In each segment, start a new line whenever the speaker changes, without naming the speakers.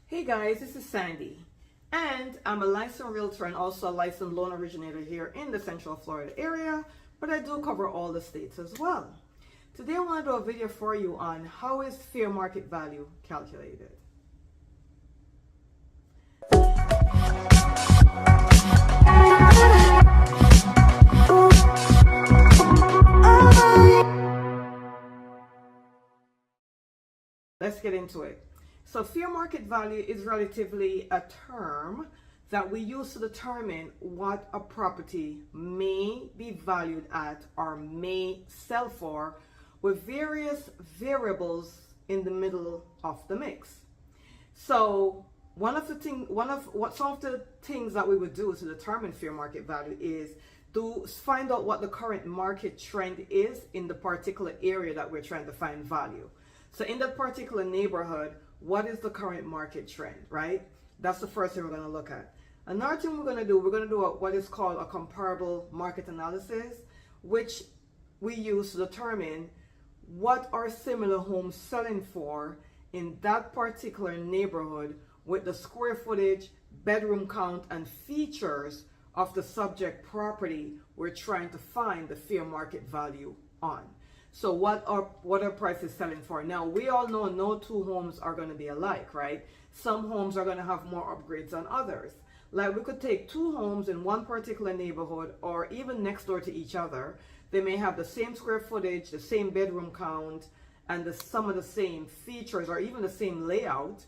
Hey guys, this is Sandy, and I'm a licensed realtor and also a licensed loan originator here in the Central Florida area, but I do cover all the states as well. Today I want to do a video for you on how is fair market value calculated. Let's get into it. So fair market value is relatively a term that we use to determine what a property may be valued at or may sell for, with various variables in the middle of the mix. So some of the things that we would do to determine fair market value is to find out what the current market trend is in the particular area that we're trying to find value. So in that particular neighborhood, what is the current market trend, right? That's the first thing we're going to look at. Another thing we're going to do what is called a comparable market analysis, which we use to determine what are similar homes selling for in that particular neighborhood with the square footage, bedroom count, and features of the subject property we're trying to find the fair market value on. So what are prices selling for? Now, we all know no two homes are going to be alike, right? Some homes are going to have more upgrades than others. Like, we could take two homes in one particular neighborhood or even next door to each other. They may have the same square footage, the same bedroom count, and some of the same features or even the same layout.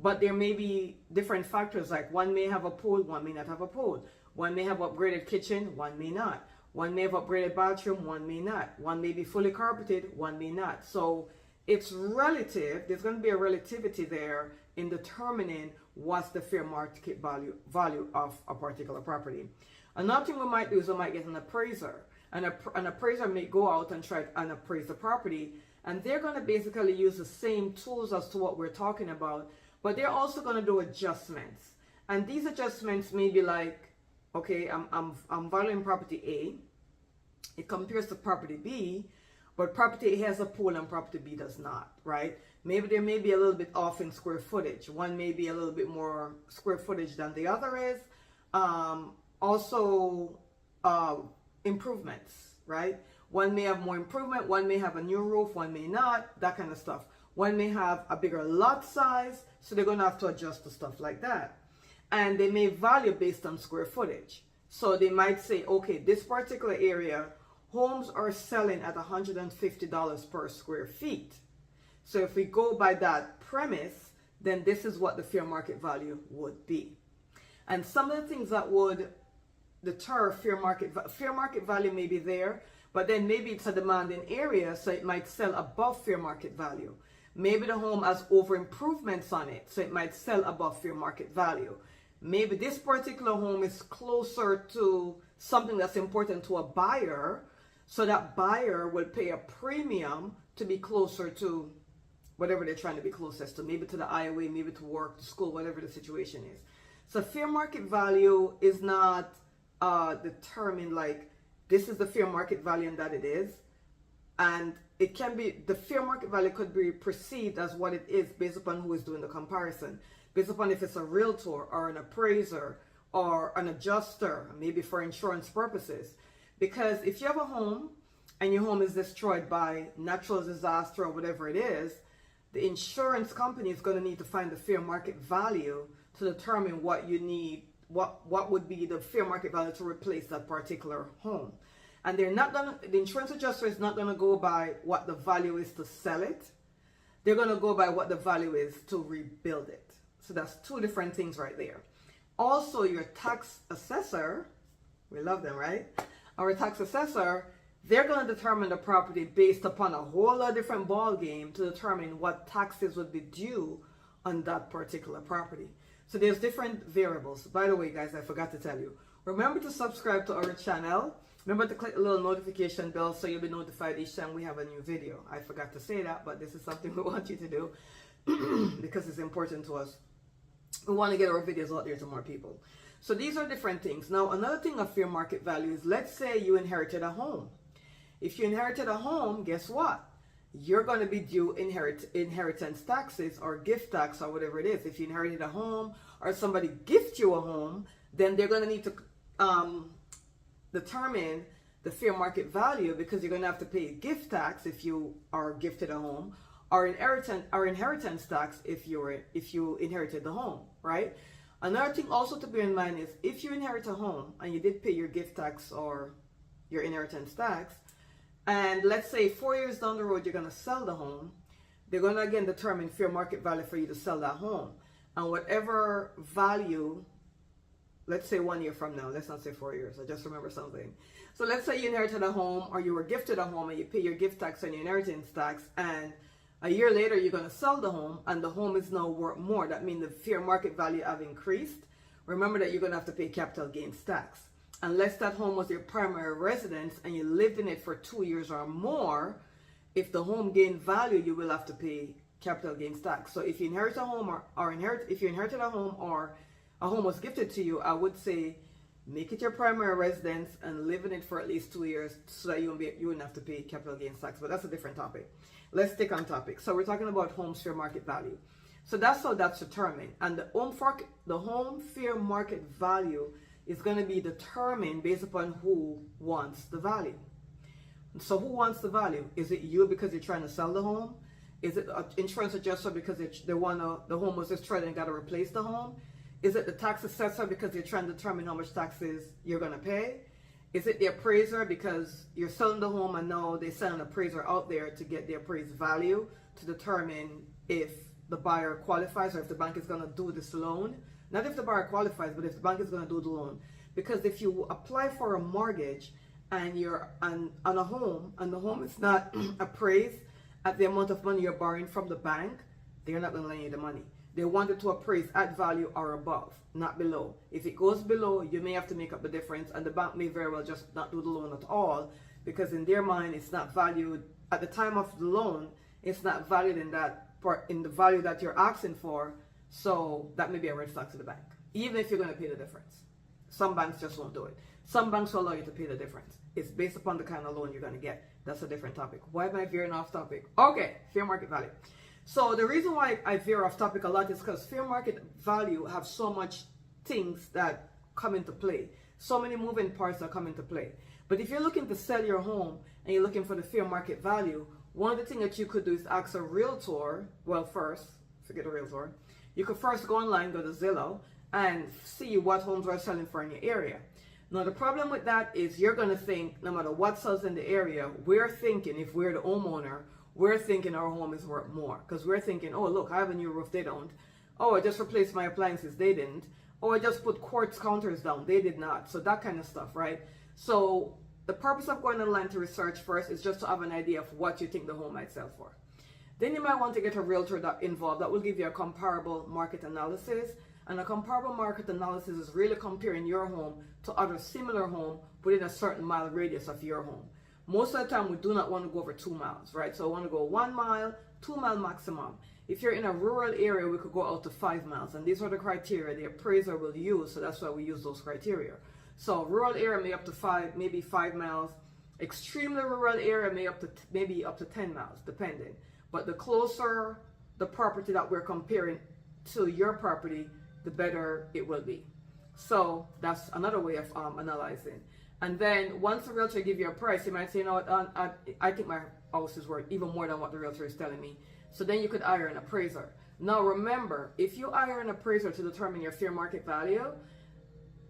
But there may be different factors, like one may have a pool, one may not have a pool. One may have upgraded kitchen, one may not. One may have upgraded bathroom, one may not. One may be fully carpeted, one may not. So it's relative. There's going to be a relativity there in determining what's the fair market value of a particular property. Another thing we might do is we might get an appraiser. An appraiser may go out and try and appraise the property, and they're going to basically use the same tools as to what we're talking about, but they're also going to do adjustments. And these adjustments may be like, okay, I'm valuing property A. It compares to property B, but property A has a pool and property B does not, right? Maybe there may be a little bit off in square footage. One may be a little bit more square footage than the other is. Improvements, right? One may have more improvement. One may have a new roof. One may not, that kind of stuff. One may have a bigger lot size, so they're going to have to adjust to stuff like that. And they may value based on square footage. So they might say, okay, this particular area, homes are selling at $150 per square feet. So if we go by that premise, then this is what the fair market value would be. And some of the things that would deter fair market value may be there, but then maybe it's a demanding area, so it might sell above fair market value. Maybe the home has over improvements on it, so it might sell above fair market value. Maybe this particular home is closer to something that's important to a buyer, so that buyer will pay a premium to be closer to whatever they're trying to be closest to, maybe to the highway, maybe to work, to school, whatever the situation is. So fair market value is not determined like this is the fair market value and that it is. And it can be, the fair market value could be perceived as what it is based upon who is doing the comparison. Based upon if it's a realtor or an appraiser or an adjuster, maybe for insurance purposes. Because if you have a home and your home is destroyed by natural disaster or whatever it is, the insurance company is going to need to find the fair market value to determine what you need, what would be the fair market value to replace that particular home. And the insurance adjuster is not going to go by what the value is to sell it. They're going to go by what the value is to rebuild it. So that's two different things right there. Also, your tax assessor, we love them, right? Our tax assessor, they're going to determine the property based upon a whole lot of different ball game to determine what taxes would be due on that particular property. So there's different variables. By the way, guys, I forgot to tell you. Remember to subscribe to our channel. Remember to click the little notification bell so you'll be notified each time we have a new video. I forgot to say that, but this is something we want you to do because it's important to us. We want to get our videos out there to more people. So these are different things. Now, another thing of fair market value is, let's say you inherited a home. If you inherited a home, guess what? you're going to be due inheritance taxes or gift tax or whatever it is. If you inherited a home or somebody gift you a home, then they're going to need to determine the fair market value, because you're going to have to pay gift tax if you are gifted a home, or inheritance tax if you inherited the home, right? Another thing also to bear in mind is, if you inherit a home and you did pay your gift tax or your inheritance tax, and let's say 4 years down the road you're going to sell the home, they're going to again determine fair market value for you to sell that home. And whatever value, let's say 1 year from now, let's not say 4 years, I just remember something. So let's say you inherited a home, or you were gifted a home, and you pay your gift tax and your inheritance tax, and a year later you're going to sell the home and the home is now worth more. That means the fair market value have increased. Remember that you're going to have to pay capital gains tax. Unless that home was your primary residence and you lived in it for 2 years or more, if the home gained value, you will have to pay capital gains tax. So if you inherit a home if you inherited a home, or a home was gifted to you, I would say make it your primary residence and live in it for at least 2 years, so that you wouldn't have to pay capital gains tax. But that's a different topic. Let's stick on topic. So we're talking about home's fair market value. So that's how that's determined. And the home fair market value is going to be determined based upon who wants the value. So who wants the value? Is it you because you're trying to sell the home? Is it an insurance adjuster because the home was destroyed and got to replace the home? Is it the tax assessor because you're trying to determine how much taxes you're going to pay? Is it the appraiser because you're selling the home and now they send an appraiser out there to get the appraised value to determine if the buyer qualifies, or if the bank is going to do this loan? Not if the buyer qualifies, but if the bank is going to do the loan. Because if you apply for a mortgage and you're on a home, and the home is not appraised at the amount of money you're borrowing from the bank, they're not going to lend you the money. They want it to appraise at value or above, not below. If it goes below, you may have to make up the difference, and the bank may very well just not do the loan at all, because in their mind it's not valued at the time of the loan. It's not valued in the value that you're asking for. So that may be a red flag to the bank, even if you're going to pay the difference. Some banks just won't do it. Some banks will allow you to pay the difference. It's based upon the kind of loan you're going to get. That's a different topic. Why am I veering off topic? Okay, fair market value. So the reason why I veer off topic a lot is because fair market value have so much things that come into play. So many moving parts that come into play. But if you're looking to sell your home and you're looking for the fair market value, one of the things that you could do is ask a realtor. Well, first, forget a realtor. You could first go online, go to Zillow, and see what homes are selling for in your area. Now, the problem with that is you're going to think, no matter what sells in the area, we're thinking, if we're the homeowner, we're thinking our home is worth more. Because we're thinking, oh, look, I have a new roof, they don't. Oh, I just replaced my appliances, they didn't. Oh, I just put quartz counters down, they did not. So that kind of stuff, right? So the purpose of going online to research first is just to have an idea of what you think the home might sell for. Then you might want to get a realtor involved. That will give you a comparable market analysis. And a comparable market analysis is really comparing your home to other similar homes within a certain mile radius of your home. Most of the time, we do not want to go over 2 miles, right? So I want to go 1 mile, 2 mile maximum. If you're in a rural area, we could go out to 5 miles. And these are the criteria the appraiser will use. So that's why we use those criteria. So rural area may up to maybe 5 miles. Extremely rural area may maybe up to 10 miles, depending. But the closer the property that we're comparing to your property, the better it will be. So that's another way of analyzing. And then once the realtor give you a price, you might say, you know what, I think my house is worth even more than what the realtor is telling me. So then you could hire an appraiser. Now remember, if you hire an appraiser to determine your fair market value,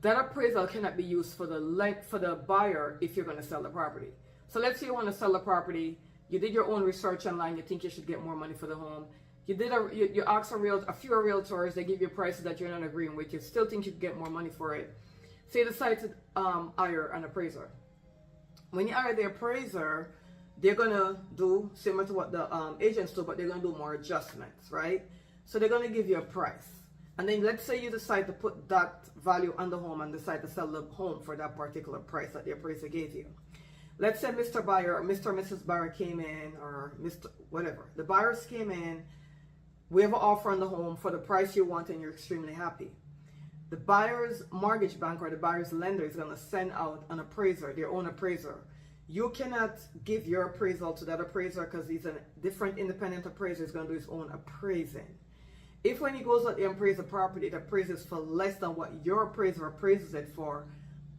that appraisal cannot be used for the buyer if you're going to sell the property. So let's say you want to sell the property, you did your own research online, you think you should get more money for the home. You ask a few realtors, they give you prices that you're not agreeing with, you still think you could get more money for it. So you decide to hire an appraiser. When you hire the appraiser, they're going to do similar to what the agents do, but they're going to do more adjustments, right? So they're going to give you a price. And then let's say you decide to put that value on the home and decide to sell the home for that particular price that the appraiser gave you. Let's say Mr. Buyer or Mr. or Mrs. Buyer came in, or Mr. whatever. The buyers came in, we have an offer on the home for the price you want and you're extremely happy. The buyer's mortgage bank or the buyer's lender is going to send out an appraiser, their own appraiser. You cannot give your appraisal to that appraiser because he's a different independent appraiser. He's going to do his own appraising. If when he goes out there and appraise a property, it appraises for less than what your appraiser appraises it for,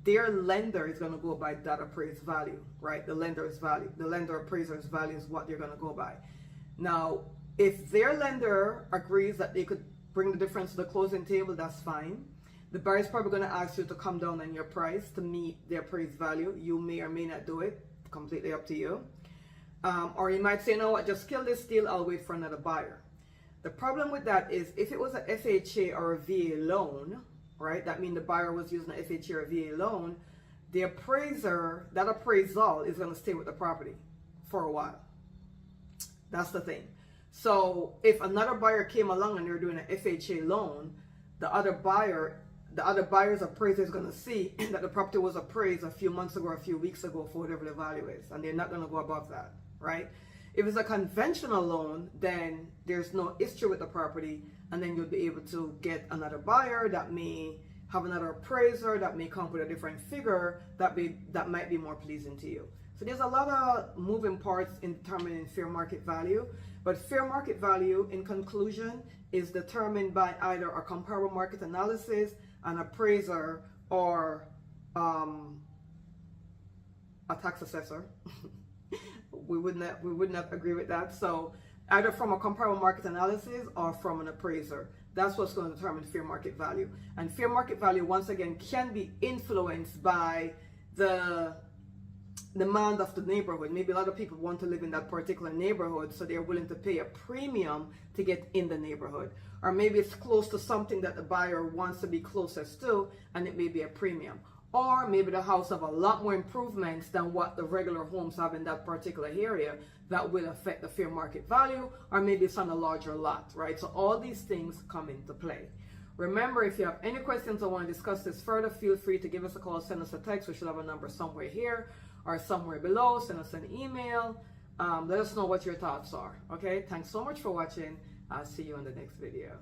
their lender is going to go by that appraised value, right? The lender's value, the lender appraiser's value is what they're going to go by. Now, if their lender agrees that they could bring the difference to the closing table, that's fine. The buyer is probably going to ask you to come down on your price to meet the appraised value. You may or may not do it, completely up to you. Or you might say, you know what, just kill this deal, I'll wait for another buyer. The problem with that is if it was a FHA or a VA loan, right, that means the buyer was using a FHA or a VA loan, the appraiser, that appraisal is going to stay with the property for a while. That's the thing. So if another buyer came along and they're doing an FHA loan, the other buyer's appraiser is going to see that the property was appraised a few months ago or a few weeks ago for whatever the value is, and they're not going to go above that, right? If it's a conventional loan, then there's no issue with the property, and then you'll be able to get another buyer that may have another appraiser that may come with a different figure that might be more pleasing to you. So there's a lot of moving parts in determining fair market value, but fair market value, in conclusion, is determined by either a comparable market analysis, an appraiser, or a tax assessor. we would not agree with that. So either from a comparable market analysis or from an appraiser. That's what's going to determine fair market value. And fair market value, once again, can be influenced by the demand of the neighborhood. Maybe a lot of people want to live in that particular neighborhood, so they're willing to pay a premium to get in the neighborhood. Or maybe it's close to something that the buyer wants to be closest to, and it may be a premium. Or maybe the house have a lot more improvements than what the regular homes have in that particular area that will affect the fair market value, or maybe it's on a larger lot, right? So all these things come into play. Remember, if you have any questions or want to discuss this further, feel free to give us a call, send us a text. We should have a number somewhere here or somewhere below. Send us an email. Let us know what your thoughts are. Okay, thanks so much for watching. I'll see you in the next video.